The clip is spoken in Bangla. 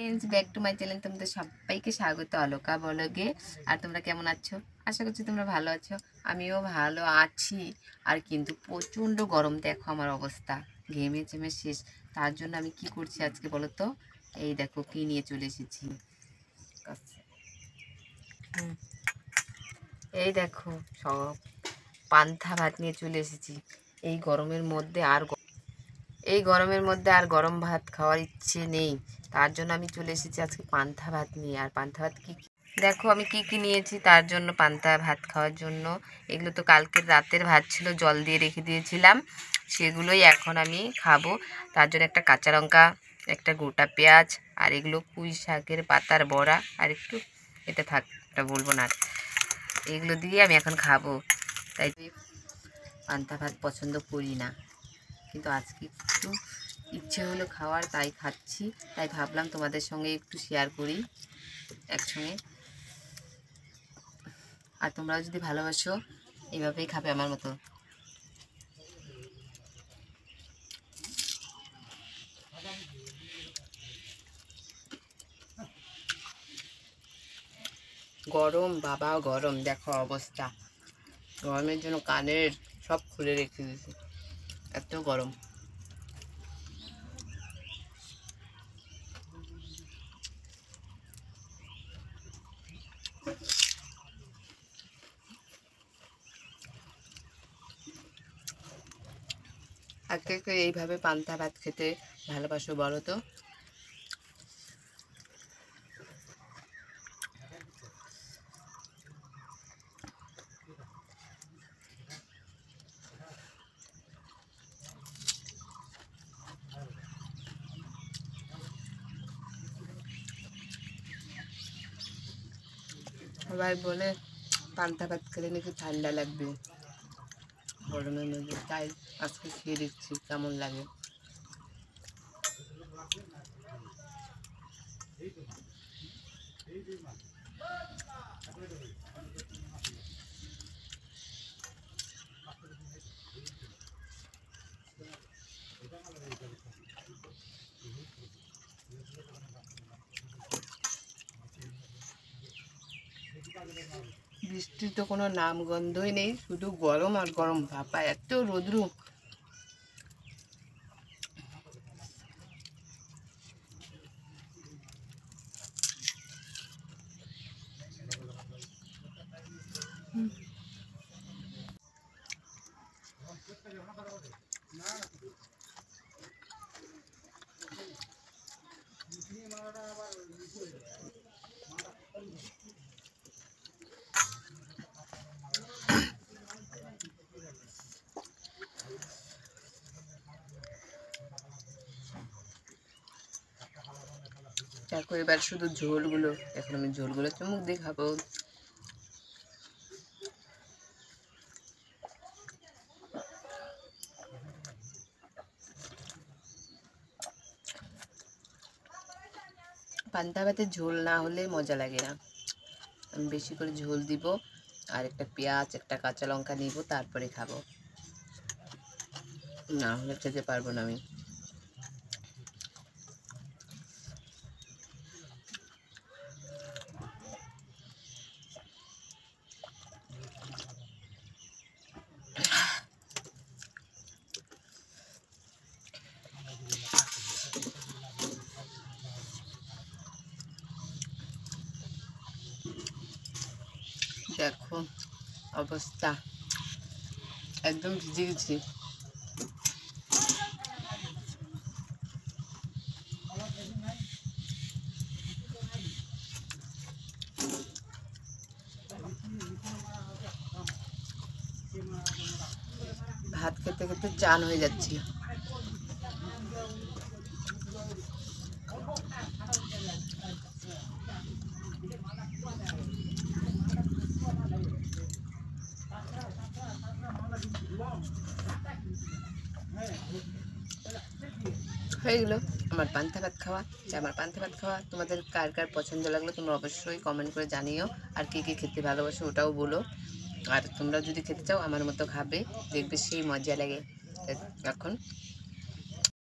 Friends, back to my channel. তোমাদের সবাইকে স্বাগত অলকা ব্লগে। আর তোমরা কেমন আছো? আশা করছি তোমরা ভালো আছো। আমিও ভালো আছি। আর কিন্তু প্রচণ্ড গরম, দেখো আমার অবস্থা, ঘেমে চেমে শেষ। তার জন্য আমি কি করছি আজকে বলো তো? এই দেখো কি নিয়ে চলে এসেছি। এই দেখো সব পান্তা ভাত নিয়ে চলে এসেছি। এই গরমের মধ্যে আর গরম ভাত খাওয়ার ইচ্ছে নেই। তার জন্য আমি চলে এসেছি আজকে পান্তা ভাত নিয়ে। আর পান্তা ভাত কি দেখো আমি কি কি নিয়েছি তার জন্য, পান্তা ভাত খাওয়ার জন্য। এগুলো তো কালকের রাতের ভাত ছিল, জল দিয়ে রেখে দিয়েছিলাম, সেগুলোই এখন আমি খাবো। তার জন্য একটা কাঁচা লঙ্কা, একটা গোটা পেঁয়াজ, আর এগুলো পুঁই শাকের পাতার বড়া, আর একটু এটা থাক, এটা বলবো না। এগুলো দিয়ে আমি এখন খাবো। তাই পান্তা ভাত পছন্দ করি না, কিন্তু আজকে একটু ইচ্ছে হলো খাওয়ার, তাই খাচ্ছি। তাই ভাবলাম তোমাদের সঙ্গে একটু শেয়ার করি একসঙ্গে। আর তোমরাও যদি ভালোবাসো এইভাবেই খাবে আমার মতো। গরম বাবা গরম, দেখো অবস্থা। গরমের জন্য কানের সব খুলে রেখে দিয়েছি, এত গরম। আর কে কে এইভাবে পান্তা ভাত খেতে ভালোবাসো বলো তো? সবাই বলে পান্তা ভাত খেলে নাকি ঠান্ডা লাগবে গরমের মধ্যে, তাই আজকে খেয়ে দেখছি কেমন লাগে। বৃষ্টির তো কোনো নাম গন্ধই নেই, শুধু গরম আর গরম, বাবা এত রোদ্রু। দেখো এবার শুধু ঝোলগুলো, এখন আমি ঝোলগুলো চুমুক দিয়ে খাবো। পান্তা ভাতে ঝোল না হলে মজা লাগে না। আমি বেশি করে ঝোল দিব, আর একটা পেঁয়াজ, একটা কাঁচা লঙ্কা নিব, তারপরে খাবো, না হলে খেতে পারবো না আমি। দেখো অবস্থা, একদম ভিজে গেছি। ভাত খেতে খেতে চান হয়ে যাচ্ছি। হয়ে গেলো আমার পান্তা ভাত খাওয়া। আমার পান্তা ভাত খাওয়া তোমাদের কার কার পছন্দ লাগলো তোমরা অবশ্যই কমেন্ট করে জানিও। আর কে কে খেতে ভালোবাসো ওটাও বলো। আর তোমরা যদি খেতে চাও আমার মতো খাবে, দেখবে সেই মজা লাগে। এখন